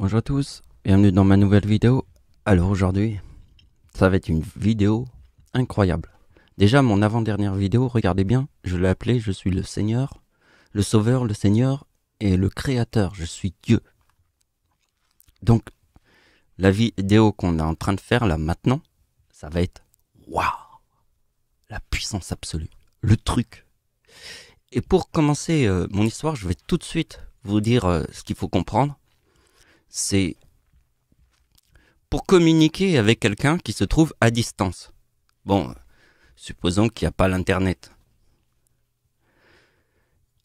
Bonjour à tous, bienvenue dans ma nouvelle vidéo. Alors aujourd'hui, ça va être une vidéo incroyable. Déjà mon avant-dernière vidéo, regardez bien, je l'ai appelée Je suis le Seigneur, le Sauveur, le Seigneur et le Créateur, je suis Dieu. Donc la vidéo qu'on est en train de faire là maintenant, ça va être waouh, la puissance absolue, le truc. Et pour commencer mon histoire, je vais tout de suite vous dire ce qu'il faut comprendre. C'est pour communiquer avec quelqu'un qui se trouve à distance. Bon, supposons qu'il n'y a pas l'internet,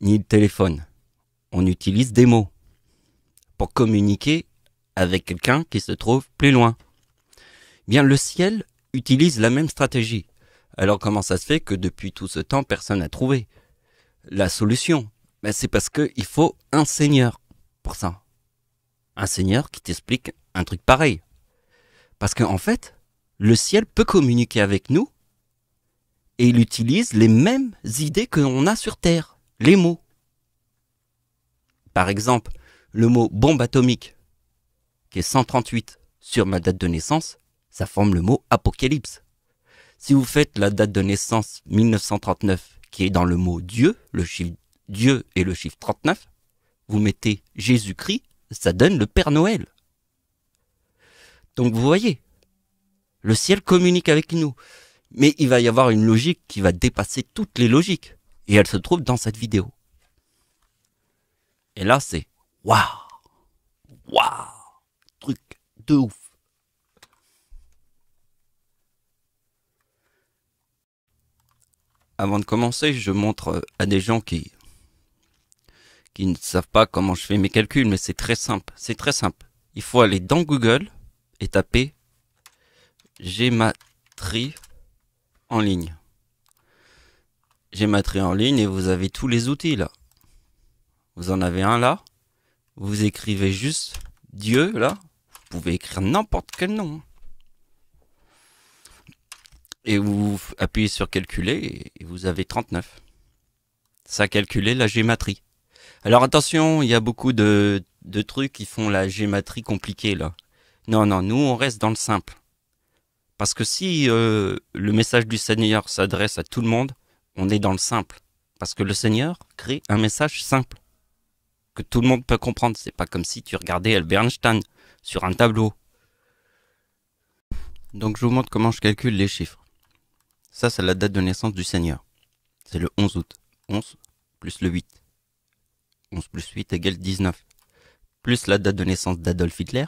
ni le téléphone. On utilise des mots pour communiquer avec quelqu'un qui se trouve plus loin. Bien, le ciel utilise la même stratégie. Alors comment ça se fait que depuis tout ce temps, personne n'a trouvé la solution? Ben, c'est parce qu'il faut un seigneur pour ça. Un seigneur qui t'explique un truc pareil. Parce qu'en fait, le ciel peut communiquer avec nous et il utilise les mêmes idées que l'on a sur Terre, les mots. Par exemple, le mot bombe atomique, qui est 138 sur ma date de naissance, ça forme le mot apocalypse. Si vous faites la date de naissance 1939, qui est dans le mot Dieu, le chiffre Dieu et le chiffre 39, vous mettez Jésus-Christ, ça donne le Père Noël. Donc vous voyez, le ciel communique avec nous. Mais il va y avoir une logique qui va dépasser toutes les logiques. Et elle se trouve dans cette vidéo. Et là, c'est waouh, waouh, truc de ouf. Avant de commencer, je montre à des gens qui ne savent pas comment je fais mes calculs, mais c'est très simple. C'est très simple. Il faut aller dans Google et taper gématrie en ligne. Gématrie en ligne et vous avez tous les outils là. Vous en avez un là. Vous écrivez juste Dieu là. Vous pouvez écrire n'importe quel nom. Et vous appuyez sur calculer et vous avez 39. Ça a calculé la gématrie. Alors attention, il y a beaucoup de trucs qui font la gématrie compliquée là. Non, nous on reste dans le simple. Parce que si le message du Seigneur s'adresse à tout le monde, on est dans le simple. Parce que le Seigneur crée un message simple. Que tout le monde peut comprendre. C'est pas comme si tu regardais Albert Einstein sur un tableau. Donc je vous montre comment je calcule les chiffres. Ça c'est la date de naissance du Seigneur. C'est le 11 août. 11 plus le 8. 11 plus 8 égale 19. Plus la date de naissance d'Adolf Hitler.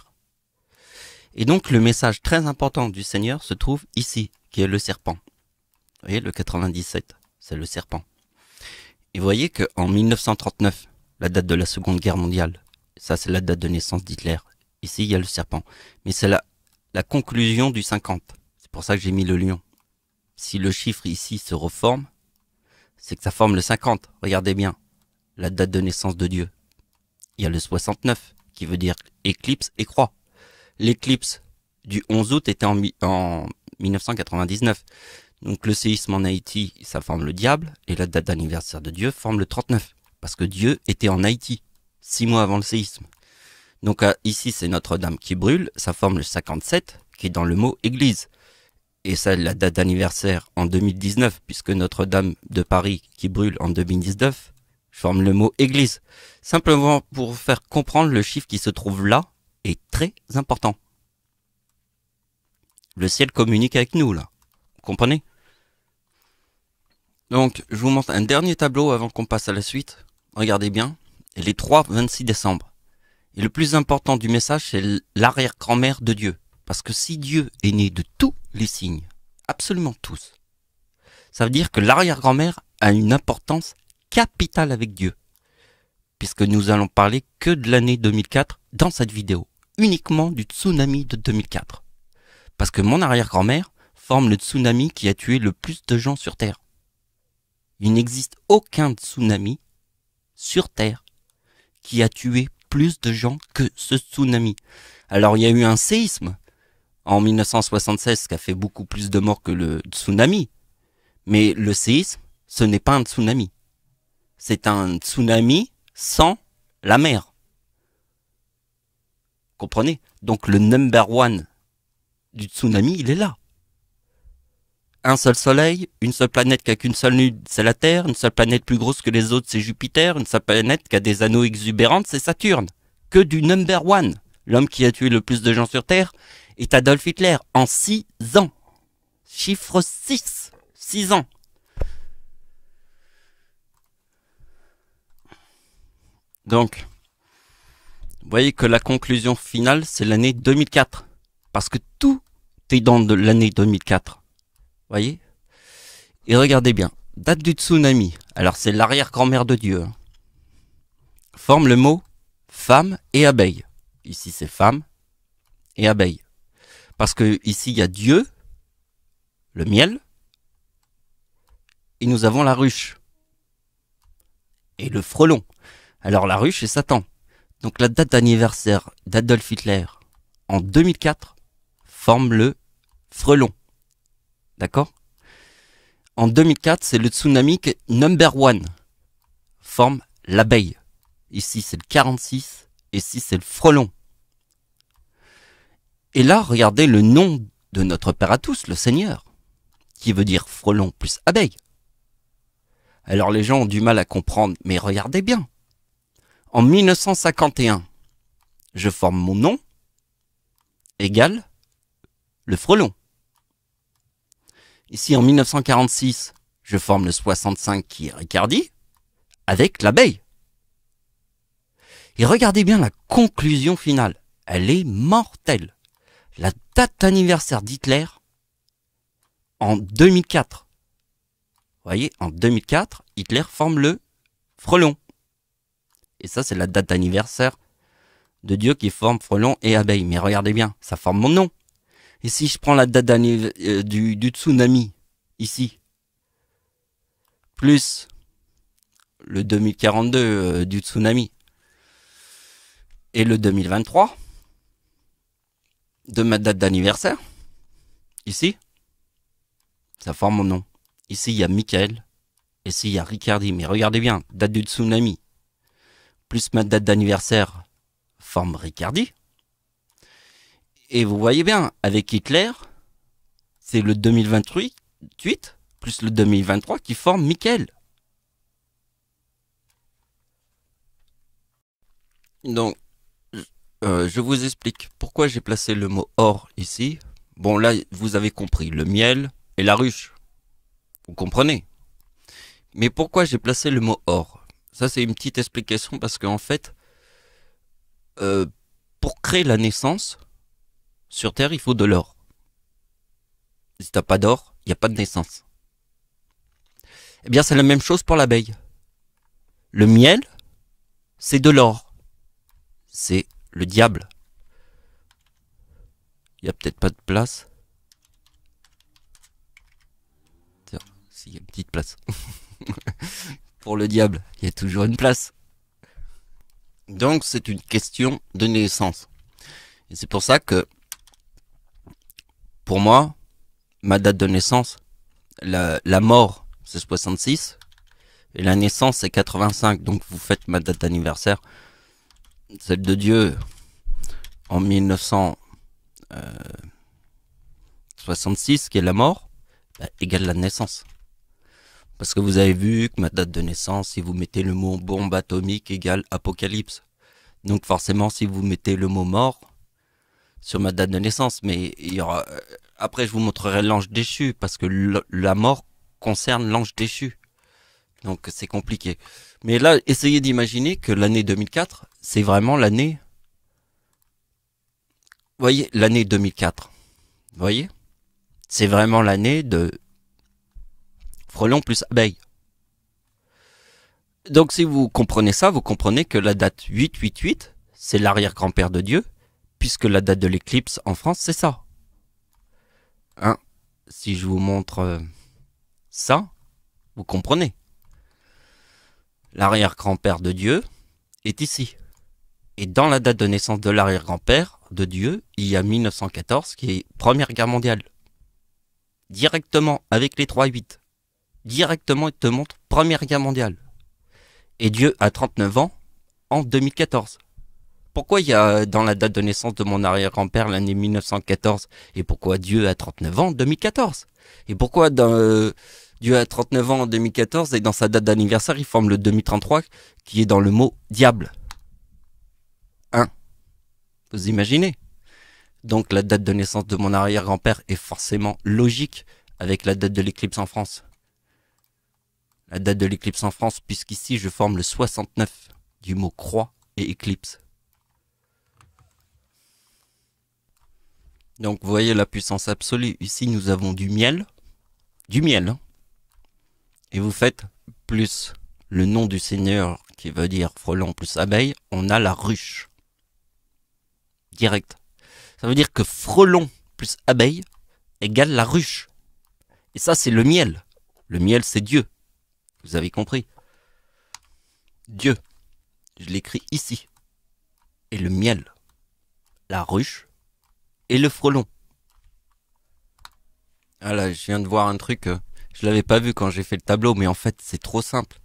Et donc le message très important du Seigneur se trouve ici, qui est le serpent. Vous voyez, le 97, c'est le serpent. Et vous voyez qu'en 1939, la date de la Seconde Guerre mondiale, ça c'est la date de naissance d'Hitler. Ici, il y a le serpent. Mais c'est la conclusion du 50. C'est pour ça que j'ai mis le lion. Si le chiffre ici se reforme, c'est que ça forme le 50. Regardez bien, la date de naissance de Dieu. Il y a le 69, qui veut dire éclipse et croix. L'éclipse du 11 août était en 1999. Donc le séisme en Haïti, ça forme le diable, et la date d'anniversaire de Dieu forme le 39. Parce que Dieu était en Haïti, 6 mois avant le séisme. Donc ici, c'est Notre-Dame qui brûle, ça forme le 57, qui est dans le mot église. Et ça, la date d'anniversaire en 2019, puisque Notre-Dame de Paris qui brûle en 2019, forme le mot église. Simplement pour vous faire comprendre le chiffre qui se trouve là, est très important. Le ciel communique avec nous, là. Vous comprenez? Donc, je vous montre un dernier tableau avant qu'on passe à la suite. Regardez bien. Les 3-26 décembre. Et le plus important du message, c'est l'arrière-grand-mère de Dieu. Parce que si Dieu est né de tous les signes, absolument tous, ça veut dire que l'arrière-grand-mère a une importance capitale avec Dieu. Puisque nous allons parler que de l'année 2004 dans cette vidéo. Uniquement du tsunami de 2004. Parce que mon arrière-grand-mère forme le tsunami qui a tué le plus de gens sur Terre. Il n'existe aucun tsunami sur Terre qui a tué plus de gens que ce tsunami. Alors il y a eu un séisme en 1976 qui a fait beaucoup plus de morts que le tsunami. Mais le séisme, ce n'est pas un tsunami. C'est un tsunami sans la mer. Comprenez? Donc le number one du tsunami, il est là. Un seul soleil, une seule planète qui a qu'une seule lune, c'est la Terre, une seule planète plus grosse que les autres, c'est Jupiter, une seule planète qui a des anneaux exubérantes, c'est Saturne. Que du number one. L'homme qui a tué le plus de gens sur Terre est Adolf Hitler en 6 ans. Chiffre 6. 6 ans. Donc, vous voyez que la conclusion finale, c'est l'année 2004. Parce que tout est dans l'année 2004. Voyez? Et regardez bien. Date du tsunami. Alors, c'est l'arrière-grand-mère de Dieu. Forme le mot femme et abeille. Ici, c'est femme et abeille. Parce que ici, il y a Dieu, le miel, et nous avons la ruche. Et le frelon. Alors, la ruche, c'est Satan. Donc, la date d'anniversaire d'Adolf Hitler en 2004 forme le frelon. D'accord? En 2004, c'est le tsunami number one. Forme l'abeille. Ici, c'est le 46. Et ici, c'est le frelon. Et là, regardez le nom de notre Père à tous, le Seigneur, qui veut dire frelon plus abeille. Alors, les gens ont du mal à comprendre, mais regardez bien. En 1951, je forme mon nom égale le frelon. Ici, en 1946, je forme le 65 qui est Ricardi avec l'abeille. Et regardez bien la conclusion finale. Elle est mortelle. La date d'anniversaire d'Hitler en 2004. Vous voyez, en 2004, Hitler forme le frelon. Et ça, c'est la date d'anniversaire de Dieu qui forme frelon et abeille. Mais regardez bien, ça forme mon nom. Et si je prends la date du tsunami, ici, plus le 2042 du tsunami, et le 2023, de ma date d'anniversaire, ici, ça forme mon nom. Ici, il y a Michael, et ici, il y a Ricardi. Mais regardez bien, date du tsunami, plus ma date d'anniversaire, forme Ricardi. Et vous voyez bien, avec Hitler, c'est le 2028 plus le 2023 qui forme Michael. Donc, je vous explique pourquoi j'ai placé le mot or ici. Bon, là, vous avez compris, le miel et la ruche. Vous comprenez? Mais pourquoi j'ai placé le mot or? Ça, c'est une petite explication parce qu'en fait, pour créer la naissance, sur Terre, il faut de l'or. Si t'as pas d'or, il n'y a pas de naissance. Eh bien, c'est la même chose pour l'abeille. Le miel, c'est de l'or. C'est le diable. Il n'y a peut-être pas de place. Tiens, s'il y a une petite place. Pour le diable, il y a toujours une place. Donc, c'est une question de naissance. Et c'est pour ça que, pour moi, ma date de naissance, la mort, c'est 66. Et la naissance, c'est 85. Donc, vous faites ma date d'anniversaire. Celle de Dieu, en 1966, qui est la mort, égale la naissance. Parce que vous avez vu que ma date de naissance, si vous mettez le mot bombe atomique égale apocalypse. Donc forcément, si vous mettez le mot mort sur ma date de naissance, mais il y aura... Après, je vous montrerai l'ange déchu, parce que la mort concerne l'ange déchu. Donc c'est compliqué. Mais là, essayez d'imaginer que l'année 2004, c'est vraiment l'année... Vous voyez, l'année 2004. Vous voyez? C'est vraiment l'année de frelon plus abeille. Donc si vous comprenez ça, vous comprenez que la date 888, c'est l'arrière-grand-père de Dieu, puisque la date de l'éclipse en France, c'est ça. Hein? Si je vous montre ça, vous comprenez. L'arrière-grand-père de Dieu est ici. Et dans la date de naissance de l'arrière-grand-père de Dieu, il y a 1914 qui est Première Guerre mondiale. Directement avec les 3-8. Directement, il te montre Première Guerre mondiale. Et Dieu a 39 ans en 2014. Pourquoi il y a dans la date de naissance de mon arrière-grand-père l'année 1914? Et pourquoi Dieu a 39 ans en 2014? Et pourquoi Dieu a 39 ans en 2014 et dans sa date d'anniversaire il forme le 2033 qui est dans le mot diable? Hein? Vous imaginez? Donc la date de naissance de mon arrière-grand-père est forcément logique avec la date de l'éclipse en France. La date de l'éclipse en France, puisqu'ici je forme le 69 du mot croix et éclipse. Donc vous voyez la puissance absolue. Ici nous avons du miel. Du miel. Hein. Et vous faites plus le nom du Seigneur qui veut dire frelon plus abeille. On a la ruche. Direct. Ça veut dire que frelon plus abeille égale la ruche. Et ça c'est le miel. Le miel c'est Dieu. Vous avez compris. Dieu. Je l'écris ici. Et le miel. La ruche. Et le frelon. Ah là, je viens de voir un truc, je l'avais pas vu quand j'ai fait le tableau, mais en fait, c'est trop simple.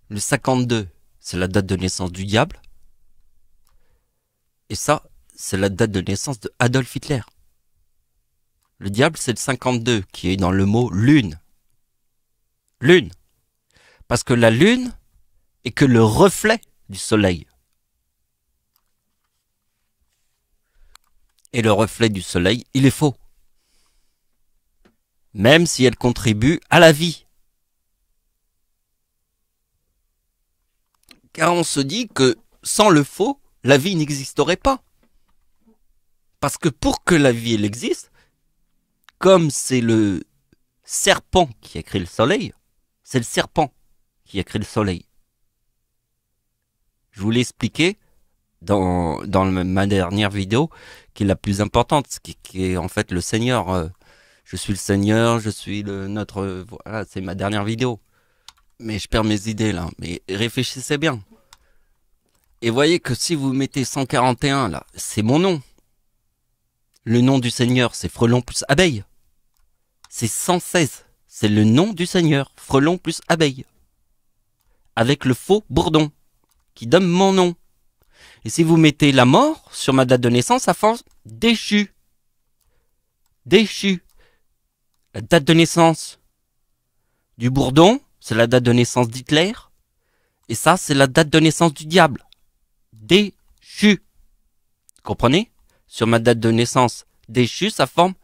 Le 52, c'est la date de naissance du diable. Et ça, c'est la date de naissance de Adolf Hitler. Le diable, c'est le 52, qui est dans le mot lune. Lune. Parce que la lune est que le reflet du soleil. Et le reflet du soleil, il est faux. Même si elle contribue à la vie. Car on se dit que sans le faux, la vie n'existerait pas. Parce que pour que la vie elle existe, comme c'est le serpent qui a créé le soleil, c'est le serpent qui a créé le soleil. Je vous l'ai expliqué dans ma dernière vidéo, qui est la plus importante, qui est en fait le Seigneur. Je suis le Seigneur, je suis voilà, c'est ma dernière vidéo. Mais je perds mes idées là, mais réfléchissez bien. Et voyez que si vous mettez 141 là, c'est mon nom. Le nom du Seigneur, c'est frelon plus abeille. C'est 116, c'est le nom du Seigneur, frelon plus abeille. Avec le faux bourdon, qui donne mon nom. Et si vous mettez la mort sur ma date de naissance, ça fait déchu. Déchu. La date de naissance du bourdon, c'est la date de naissance d'Hitler. Et ça, c'est la date de naissance du diable. Déchu. Comprenez? Sur ma date de naissance déchu, ça forme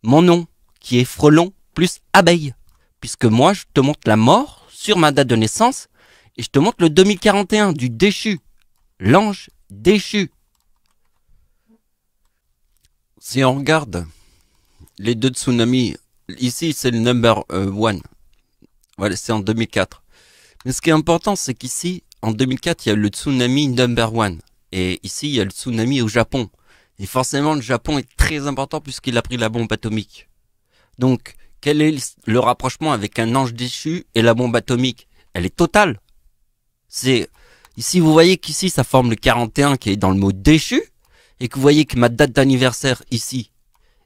mon nom, qui est frelon plus abeille. Puisque moi, je te montre la mort sur ma date de naissance, et je te montre le 2041 du déchu. L'ange déchu. Si on regarde les deux tsunamis, ici c'est le number one. Voilà, c'est en 2004. Mais ce qui est important, c'est qu'ici, en 2004, il y a le tsunami number one. Et ici, il y a le tsunami au Japon. Et forcément, le Japon est très important puisqu'il a pris la bombe atomique. Donc, quel est le rapprochement avec un ange déchu et la bombe atomique? Elle est totale. C'est... Ici, vous voyez qu'ici, ça forme le 41 qui est dans le mot déchu. Et que vous voyez que ma date d'anniversaire ici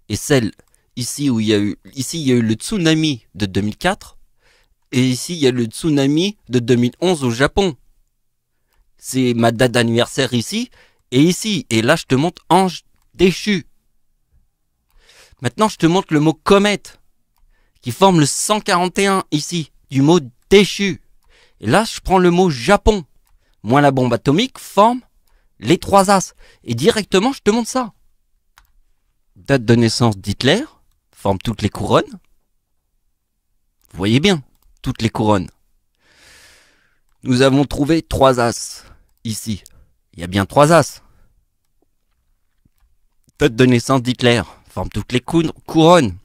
est celle ici où il y a eu le tsunami de 2004. Et ici, il y a le tsunami de 2011 au Japon. C'est ma date d'anniversaire ici et ici. Et là, je te montre ange déchu. Maintenant, je te montre le mot comète qui forme le 141 ici, du mot déchu. Et là, je prends le mot Japon. Moins la bombe atomique forme les trois as. Et directement, je te montre ça. Date de naissance d'Hitler forme toutes les couronnes. Vous voyez bien, toutes les couronnes. Nous avons trouvé trois as ici. Il y a bien trois as. Date de naissance d'Hitler forme toutes les couronnes.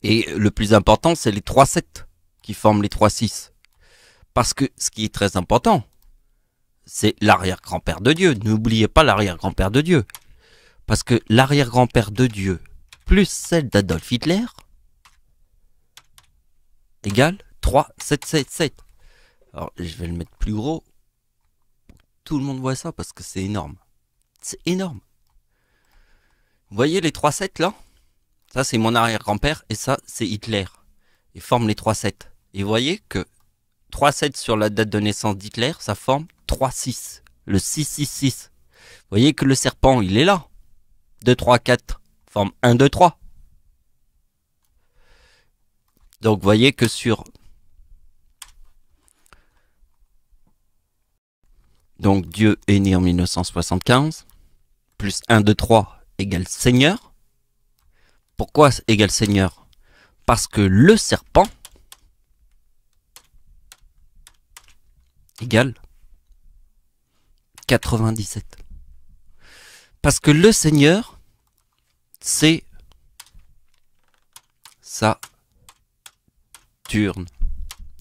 Et le plus important, c'est les 3-7 qui forment les 3-6. Parce que ce qui est très important, c'est l'arrière-grand-père de Dieu. N'oubliez pas l'arrière-grand-père de Dieu. Parce que l'arrière-grand-père de Dieu plus celle d'Adolf Hitler égale 3, 7, 7, 7. Alors, je vais le mettre plus gros. Tout le monde voit ça parce que c'est énorme. C'est énorme. Vous voyez les 3-7 là? Ça, c'est mon arrière-grand-père et ça, c'est Hitler. Ils forment les 3-7. Et vous voyez que 3-7 sur la date de naissance d'Hitler, ça forme 3-6. Le 6-6-6. voyez que le serpent, il est là. 2, 3, 4 forme 1, 2, 3. Donc, vous voyez que sur... Donc, Dieu est né en 1975, plus 1, 2, 3 égale Seigneur. Pourquoi égale Seigneur? Parce que le serpent égale 97. Parce que le Seigneur, c'est Saturne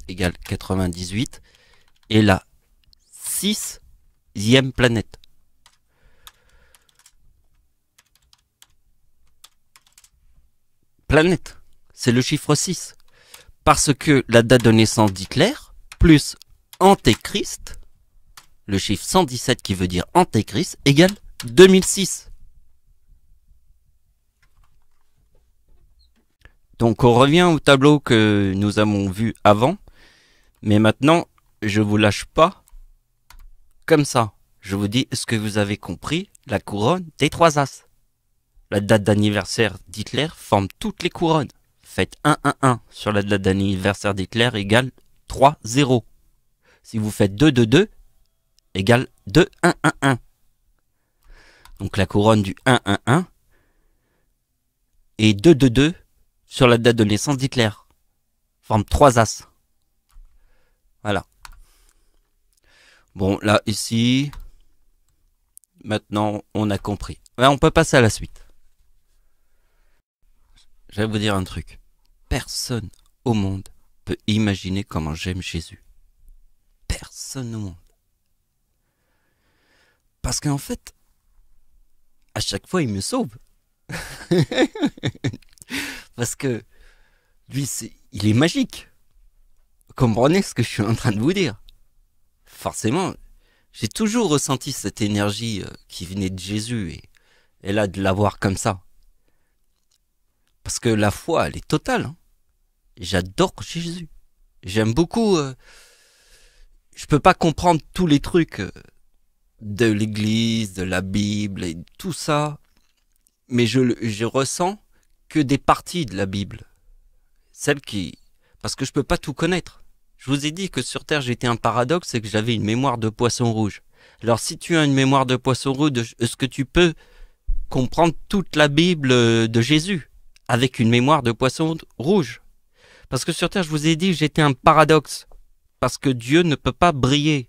égale 98 et la 6e planète. Planète, c'est le chiffre 6. Parce que la date de naissance d'Hitler, plus Antéchrist, le chiffre 117 qui veut dire Antéchrist, égale 2006. Donc on revient au tableau que nous avons vu avant, mais maintenant je vous lâche pas comme ça. Je vous dis, est-ce que vous avez compris la couronne des 3 As? La date d'anniversaire d'Hitler forme toutes les couronnes. Faites 1-1-1 sur la date d'anniversaire d'Hitler égale 3-0. Si vous faites 2-2-2 égale 2-1-1-1. Donc la couronne du 1-1-1 et 2-2-2 sur la date de naissance d'Hitler forme 3 As. Voilà. Bon, là, ici, maintenant, on a compris. Là, on peut passer à la suite. Je vais vous dire un truc. Personne au monde peut imaginer comment j'aime Jésus. Personne au monde. Parce qu'en fait, à chaque fois, il me sauve. Parce que lui, il est magique. Vous comprenez ce que je suis en train de vous dire? Forcément, j'ai toujours ressenti cette énergie qui venait de Jésus et là, de l'avoir comme ça. Parce que la foi, elle est totale. Hein. J'adore Jésus. J'aime beaucoup. Je peux pas comprendre tous les trucs de l'Église, de la Bible et tout ça, mais je ressens que des parties de la Bible, celles qui, parce que je peux pas tout connaître. Je vous ai dit que sur Terre j'étais un paradoxe et que j'avais une mémoire de poisson rouge. Alors si tu as une mémoire de poisson rouge, est-ce que tu peux comprendre toute la Bible de Jésus avec une mémoire de poisson rouge? Parce que sur Terre, je vous ai dit que j'étais un paradoxe. Parce que Dieu ne peut pas briller.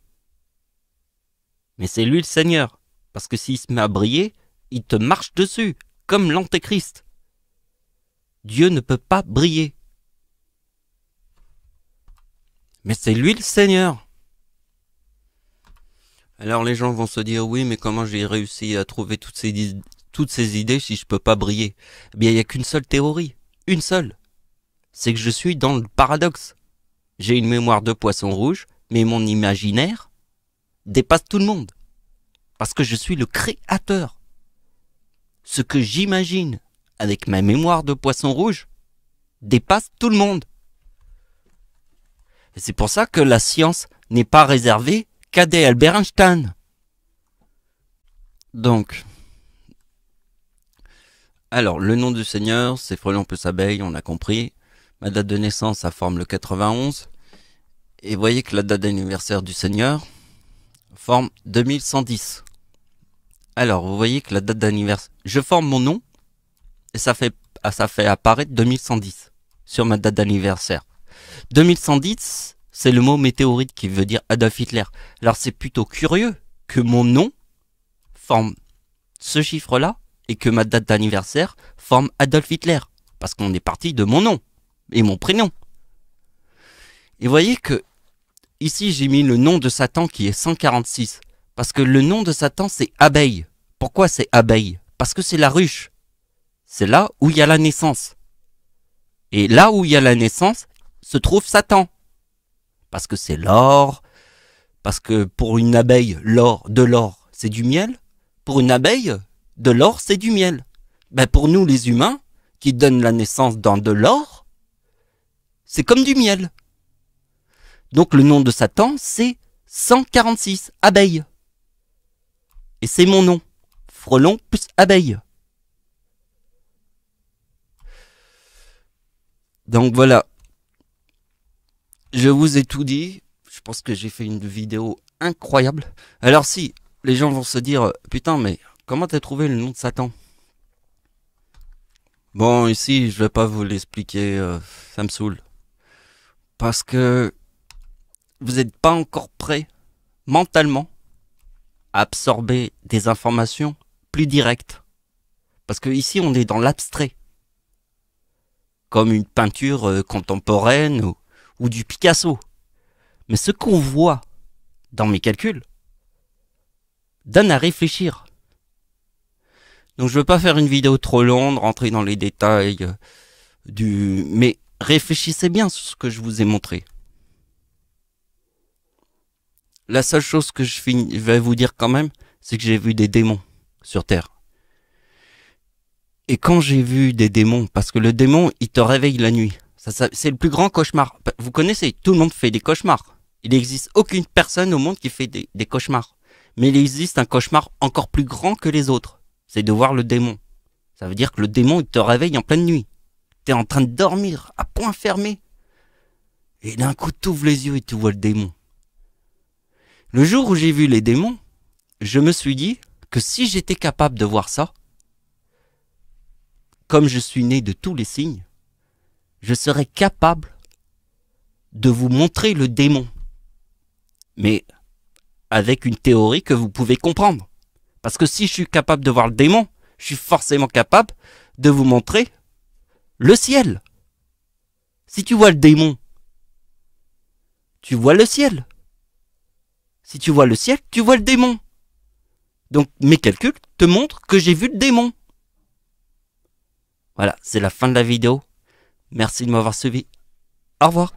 Mais c'est lui le Seigneur. Parce que s'il se met à briller, il te marche dessus, comme l'Antéchrist. Dieu ne peut pas briller. Mais c'est lui le Seigneur. Alors les gens vont se dire, oui, mais comment j'ai réussi à trouver toutes ces idées si je peux pas briller? Eh bien, il n'y a qu'une seule théorie. Une seule. C'est que je suis dans le paradoxe. J'ai une mémoire de poisson rouge, mais mon imaginaire dépasse tout le monde. Parce que je suis le créateur. Ce que j'imagine avec ma mémoire de poisson rouge dépasse tout le monde. Et c'est pour ça que la science n'est pas réservée qu'à des Albert Einstein. Donc, alors, le nom du Seigneur, c'est Frelon plus abeille, on a compris. Ma date de naissance, ça forme le 91. Et vous voyez que la date d'anniversaire du Seigneur forme 2110. Alors, vous voyez que la date d'anniversaire... Je forme mon nom et ça fait apparaître 2110 sur ma date d'anniversaire. 2110, c'est le mot météorite qui veut dire Adolf Hitler. Alors, c'est plutôt curieux que mon nom forme ce chiffre-là et que ma date d'anniversaire forme Adolf Hitler. Parce qu'on est parti de mon nom et mon prénom. Et vous voyez que ici, j'ai mis le nom de Satan qui est 146. Parce que le nom de Satan, c'est abeille. Pourquoi c'est abeille? Parce que c'est la ruche. C'est là où il y a la naissance. Et là où il y a la naissance, se trouve Satan. Parce que c'est l'or. Parce que pour une abeille, de l'or, c'est du miel. Pour une abeille, de l'or, c'est du miel. Ben pour nous, les humains, qui donnent la naissance dans de l'or, c'est comme du miel. Donc le nom de Satan, c'est 146, abeille. Et c'est mon nom. Frelon plus abeille. Donc voilà. Je vous ai tout dit. Je pense que j'ai fait une vidéo incroyable. Alors si, les gens vont se dire, putain, mais comment t'as trouvé le nom de Satan? Bon, ici, je vais pas vous l'expliquer, ça me saoule. Parce que vous n'êtes pas encore prêt, mentalement, à absorber des informations plus directes. Parce que ici, on est dans l'abstrait. Comme une peinture contemporaine ou du Picasso. Mais ce qu'on voit dans mes calculs donne à réfléchir. Donc je veux pas faire une vidéo trop longue, rentrer dans les détails mais réfléchissez bien sur ce que je vous ai montré. La seule chose que je vais vous dire quand même, c'est que j'ai vu des démons sur Terre. Et quand j'ai vu des démons, parce que le démon, il te réveille la nuit. C'est le plus grand cauchemar. Vous connaissez, tout le monde fait des cauchemars. Il n'existe aucune personne au monde qui fait des cauchemars. Mais il existe un cauchemar encore plus grand que les autres. C'est de voir le démon. Ça veut dire que le démon, il te réveille en pleine nuit. T'es en train de dormir, à point fermé. Et d'un coup, t'ouvres les yeux et tu vois le démon. Le jour où j'ai vu les démons, je me suis dit que si j'étais capable de voir ça, comme je suis né de tous les signes, je serais capable de vous montrer le démon. Mais avec une théorie que vous pouvez comprendre. Parce que si je suis capable de voir le démon, je suis forcément capable de vous montrer le ciel. Si tu vois le démon, tu vois le ciel. Si tu vois le ciel, tu vois le démon. Donc mes calculs te montrent que j'ai vu le démon. Voilà, c'est la fin de la vidéo. Merci de m'avoir suivi. Au revoir.